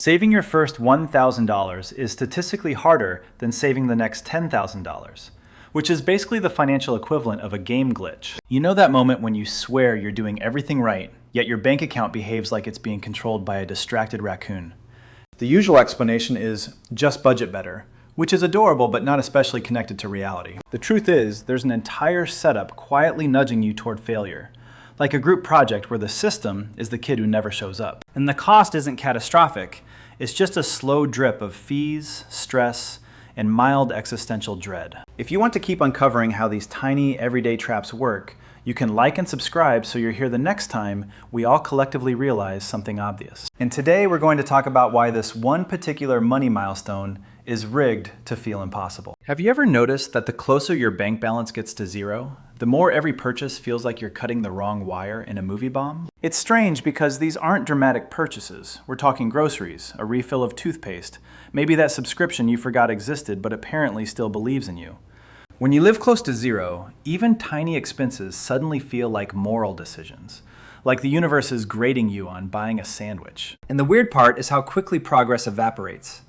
Saving your first $1,000 is statistically harder than saving the next $10,000, which is basically the financial equivalent of a game glitch. You know that moment when you swear you're doing everything right, yet your bank account behaves like it's being controlled by a distracted raccoon. The usual explanation is just budget better, which is adorable but not especially connected to reality. The truth is, there's an entire setup quietly nudging you toward failure, like a group project where the system is the kid who never shows up. And the cost isn't catastrophic, it's just a slow drip of fees, stress, and mild existential dread. If you want to keep uncovering how these tiny everyday traps work, you can like and subscribe so you're here the next time we all collectively realize something obvious. And today we're going to talk about why this one particular money milestone is rigged to feel impossible. Have you ever noticed that the closer your bank balance gets to zero, the more every purchase feels like you're cutting the wrong wire in a movie bomb? It's strange because these aren't dramatic purchases. We're talking groceries, a refill of toothpaste, maybe that subscription you forgot existed but apparently still believes in you. When you live close to zero, even tiny expenses suddenly feel like moral decisions, like the universe is grading you on buying a sandwich. And the weird part is how quickly progress evaporates.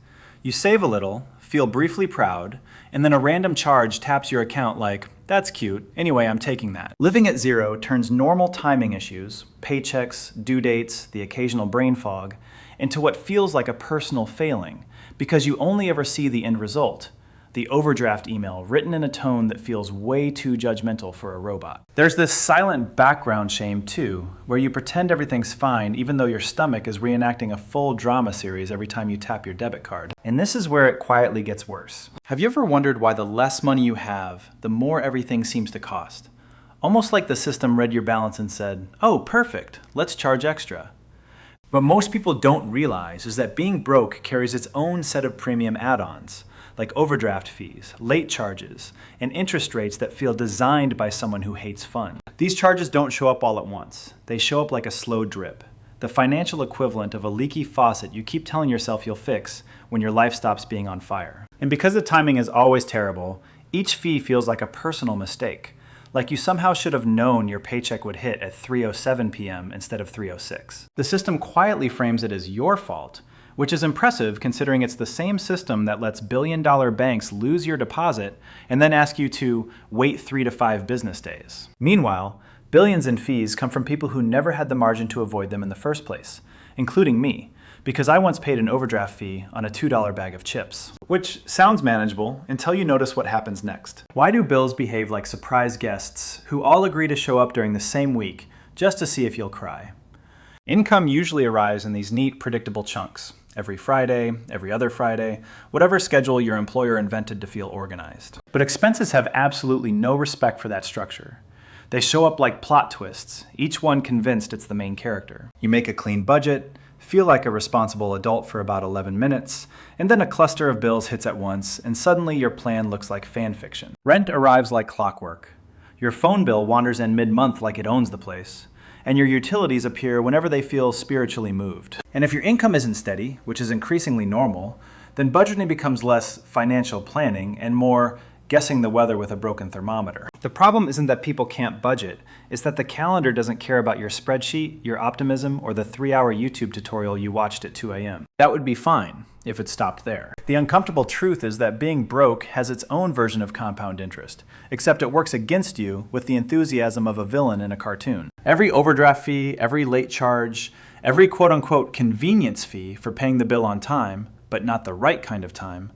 You save a little, feel briefly proud, and then a random charge taps your account like, that's cute, anyway, I'm taking that. Living at zero turns normal timing issues, paychecks, due dates, the occasional brain fog, into what feels like a personal failing, because you only ever see the end result. The overdraft email written in a tone that feels way too judgmental for a robot. There's this silent background shame too, where you pretend everything's fine even though your stomach is reenacting a full drama series every time you tap your debit card. And this is where it quietly gets worse. Have you ever wondered why the less money you have, the more everything seems to cost? Almost like the system read your balance and said, oh, perfect, let's charge extra. What most people don't realize is that being broke carries its own set of premium add-ons, like overdraft fees, late charges, and interest rates that feel designed by someone who hates fun. These charges don't show up all at once. They show up like a slow drip, the financial equivalent of a leaky faucet you keep telling yourself you'll fix when your life stops being on fire. And because the timing is always terrible, each fee feels like a personal mistake, like you somehow should have known your paycheck would hit at 3:07 p.m. instead of 3:06. The system quietly frames it as your fault, which is impressive considering it's the same system that lets billion-dollar banks lose your deposit and then ask you to wait 3 to 5 business days. Meanwhile, billions in fees come from people who never had the margin to avoid them in the first place, including me, because I once paid an overdraft fee on a $2 bag of chips. Which sounds manageable until you notice what happens next. Why do bills behave like surprise guests who all agree to show up during the same week just to see if you'll cry? Income usually arrives in these neat, predictable chunks. Every Friday, every other Friday, whatever schedule your employer invented to feel organized. But expenses have absolutely no respect for that structure. They show up like plot twists, each one convinced it's the main character. You make a clean budget, feel like a responsible adult for about 11 minutes, and then a cluster of bills hits at once, and suddenly your plan looks like fan fiction. Rent arrives like clockwork. Your phone bill wanders in mid-month like it owns the place, and your utilities appear whenever they feel spiritually moved. And if your income isn't steady, which is increasingly normal, then budgeting becomes less financial planning and more guessing the weather with a broken thermometer. The problem isn't that people can't budget, it's that the calendar doesn't care about your spreadsheet, your optimism, or the 3-hour YouTube tutorial you watched at 2 a.m. That would be fine if it stopped there. The uncomfortable truth is that being broke has its own version of compound interest, except it works against you with the enthusiasm of a villain in a cartoon. Every overdraft fee, every late charge, every quote-unquote convenience fee for paying the bill on time, but not the right kind of time,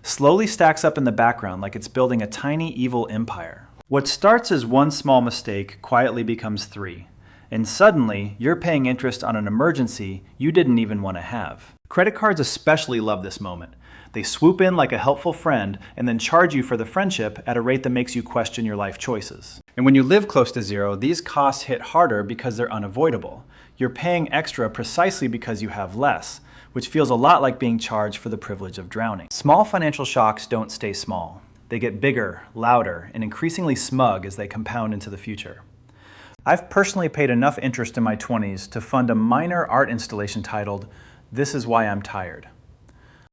slowly stacks up in the background like it's building a tiny evil empire. What starts as one small mistake quietly becomes 3, and suddenly you're paying interest on an emergency you didn't even want to have. Credit cards especially love this moment. They swoop in like a helpful friend and then charge you for the friendship at a rate that makes you question your life choices. And when you live close to zero, these costs hit harder because they're unavoidable. You're paying extra precisely because you have less, which feels a lot like being charged for the privilege of drowning. Small financial shocks don't stay small. They get bigger, louder, and increasingly smug as they compound into the future. I've personally paid enough interest in my 20s to fund a minor art installation titled, "This is Why I'm Tired."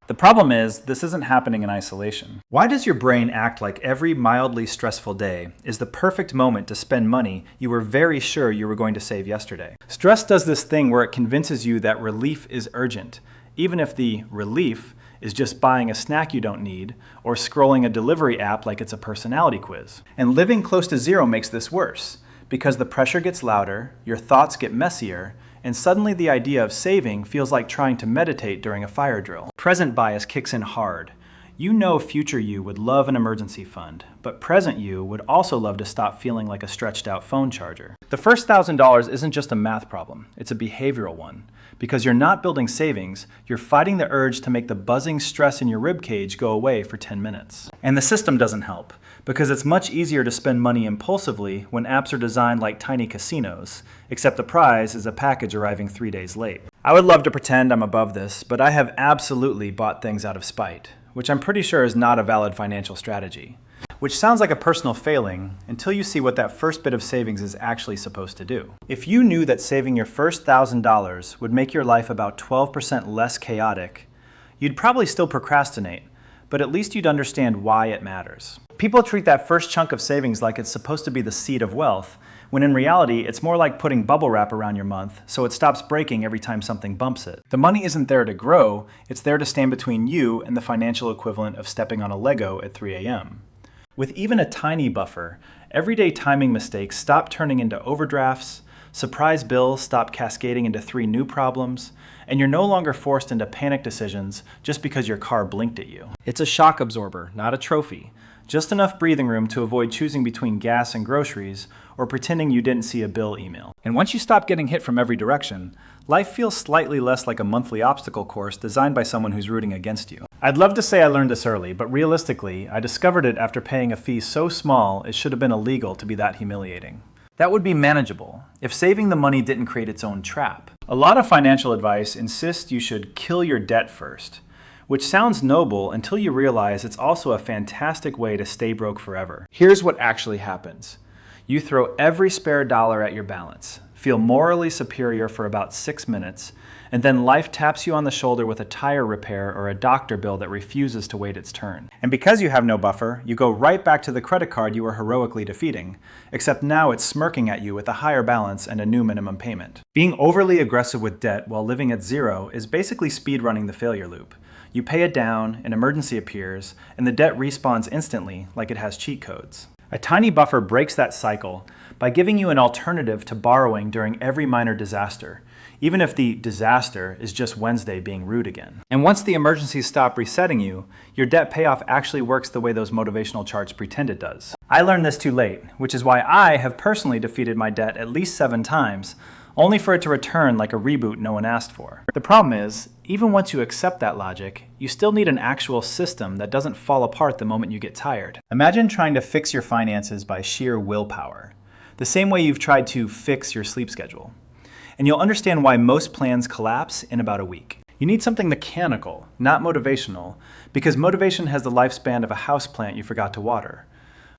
The problem is, this isn't happening in isolation. Why does your brain act like every mildly stressful day is the perfect moment to spend money you were very sure you were going to save yesterday? Stress does this thing where it convinces you that relief is urgent, even if the relief is just buying a snack you don't need or scrolling a delivery app like it's a personality quiz. And living close to zero makes this worse, because the pressure gets louder, your thoughts get messier, and suddenly the idea of saving feels like trying to meditate during a fire drill. Present bias kicks in hard. You know future you would love an emergency fund, but present you would also love to stop feeling like a stretched out phone charger. The first $1,000 isn't just a math problem, it's a behavioral one. Because you're not building savings, you're fighting the urge to make the buzzing stress in your ribcage go away for 10 minutes. And the system doesn't help, because it's much easier to spend money impulsively when apps are designed like tiny casinos, except the prize is a package arriving 3 days late. I would love to pretend I'm above this, but I have absolutely bought things out of spite, which I'm pretty sure is not a valid financial strategy. Which sounds like a personal failing until you see what that first bit of savings is actually supposed to do. If you knew that saving your first $1,000 would make your life about 12% less chaotic, you'd probably still procrastinate, but at least you'd understand why it matters. People treat that first chunk of savings like it's supposed to be the seed of wealth, when in reality it's more like putting bubble wrap around your month so it stops breaking every time something bumps it. The money isn't there to grow, it's there to stand between you and the financial equivalent of stepping on a Lego at 3 a.m. With even a tiny buffer, everyday timing mistakes stop turning into overdrafts, surprise bills stop cascading into 3 new problems, and you're no longer forced into panic decisions just because your car blinked at you. It's a shock absorber, not a trophy. Just enough breathing room to avoid choosing between gas and groceries or pretending you didn't see a bill email. And once you stop getting hit from every direction, life feels slightly less like a monthly obstacle course designed by someone who's rooting against you. I'd love to say I learned this early, but realistically, I discovered it after paying a fee so small it should have been illegal to be that humiliating. That would be manageable if saving the money didn't create its own trap. A lot of financial advice insists you should kill your debt first, which sounds noble until you realize it's also a fantastic way to stay broke forever. Here's what actually happens. You throw every spare dollar at your balance, feel morally superior for about 6 minutes, and then life taps you on the shoulder with a tire repair or a doctor bill that refuses to wait its turn. And because you have no buffer, you go right back to the credit card you were heroically defeating, except now it's smirking at you with a higher balance and a new minimum payment. Being overly aggressive with debt while living at zero is basically speedrunning the failure loop. You pay it down, an emergency appears, and the debt respawns instantly like it has cheat codes. A tiny buffer breaks that cycle by giving you an alternative to borrowing during every minor disaster, even if the disaster is just Wednesday being rude again. And once the emergencies stop resetting you, your debt payoff actually works the way those motivational charts pretend it does. I learned this too late, which is why I have personally defeated my debt at least 7 times, only for it to return like a reboot no one asked for. The problem is, even once you accept that logic, you still need an actual system that doesn't fall apart the moment you get tired. Imagine trying to fix your finances by sheer willpower, the same way you've tried to fix your sleep schedule. And you'll understand why most plans collapse in about a week. You need something mechanical, not motivational, because motivation has the lifespan of a houseplant you forgot to water.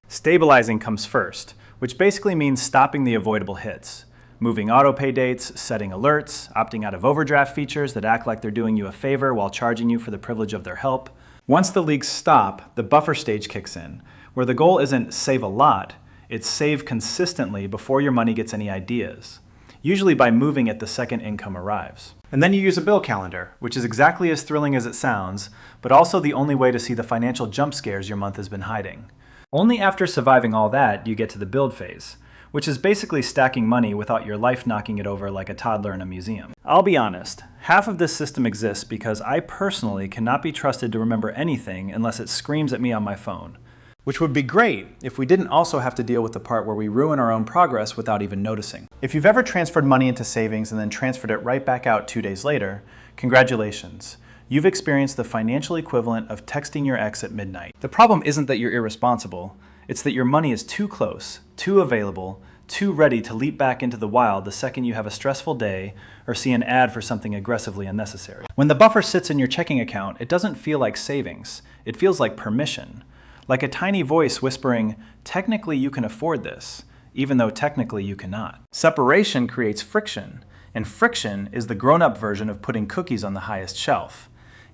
Stabilizing comes first, which basically means stopping the avoidable hits. Moving autopay dates, setting alerts, opting out of overdraft features that act like they're doing you a favor while charging you for the privilege of their help. Once the leaks stop, the buffer stage kicks in, where the goal isn't save a lot, it's save consistently before your money gets any ideas, usually by moving it the second income arrives. And then you use a bill calendar, which is exactly as thrilling as it sounds, but also the only way to see the financial jump scares your month has been hiding. Only after surviving all that do you get to the build phase, which is basically stacking money without your life knocking it over like a toddler in a museum. I'll be honest, half of this system exists because I personally cannot be trusted to remember anything unless it screams at me on my phone. Which would be great if we didn't also have to deal with the part where we ruin our own progress without even noticing. If you've ever transferred money into savings and then transferred it right back out 2 days later, congratulations. You've experienced the financial equivalent of texting your ex at midnight. The problem isn't that you're irresponsible, it's that your money is too close, too available, too ready to leap back into the wild the second you have a stressful day or see an ad for something aggressively unnecessary. When the buffer sits in your checking account, it doesn't feel like savings. It feels like permission. Like a tiny voice whispering, technically you can afford this, even though technically you cannot. Separation creates friction, and friction is the grown-up version of putting cookies on the highest shelf.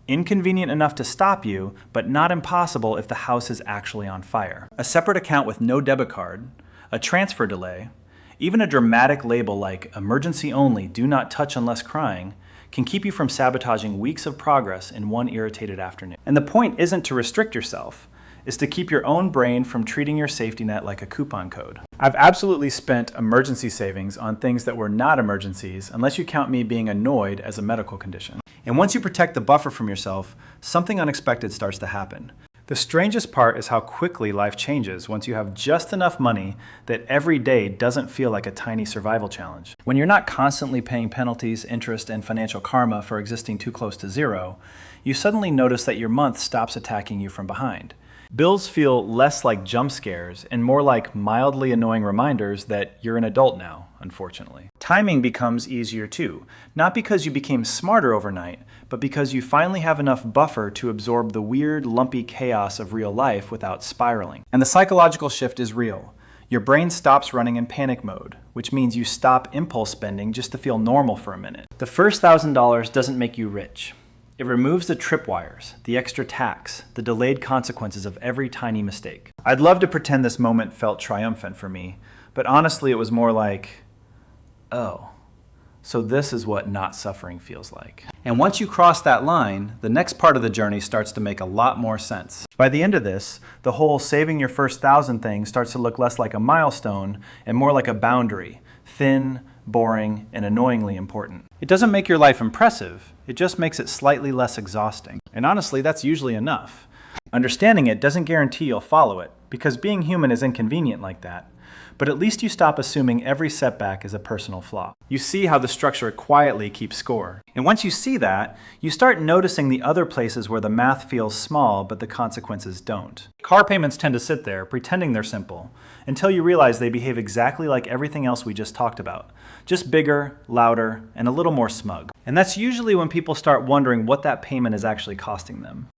Inconvenient enough to stop you, but not impossible if the house is actually on fire. A separate account with no debit card, a transfer delay, even a dramatic label like emergency only, do not touch unless crying, can keep you from sabotaging weeks of progress in one irritated afternoon. And the point isn't to restrict yourself, it's to keep your own brain from treating your safety net like a coupon code. I've absolutely spent emergency savings on things that were not emergencies, unless you count me being annoyed as a medical condition. And once you protect the buffer from yourself, something unexpected starts to happen. The strangest part is how quickly life changes once you have just enough money that every day doesn't feel like a tiny survival challenge. When you're not constantly paying penalties, interest, and financial karma for existing too close to zero, you suddenly notice that your month stops attacking you from behind. Bills feel less like jump scares and more like mildly annoying reminders that you're an adult now, unfortunately. Timing becomes easier too, not because you became smarter overnight, but because you finally have enough buffer to absorb the weird, lumpy chaos of real life without spiraling. And the psychological shift is real. Your brain stops running in panic mode, which means you stop impulse spending just to feel normal for a minute. The first $1,000 doesn't make you rich. It removes the tripwires, the extra tax, the delayed consequences of every tiny mistake. I'd love to pretend this moment felt triumphant for me, but honestly it was more like, oh, so this is what not suffering feels like. And once you cross that line, the next part of the journey starts to make a lot more sense. By the end of this, the whole saving your first 1,000 thing starts to look less like a milestone and more like a boundary, thin, boring, and annoyingly important. It doesn't make your life impressive, it just makes it slightly less exhausting. And honestly, that's usually enough. Understanding it doesn't guarantee you'll follow it, because being human is inconvenient like that. But at least you stop assuming every setback is a personal flaw. You see how the structure quietly keeps score. And once you see that, you start noticing the other places where the math feels small but the consequences don't. Car payments tend to sit there, pretending they're simple, until you realize they behave exactly like everything else we just talked about. Just bigger, louder, and a little more smug. And that's usually when people start wondering what that payment is actually costing them.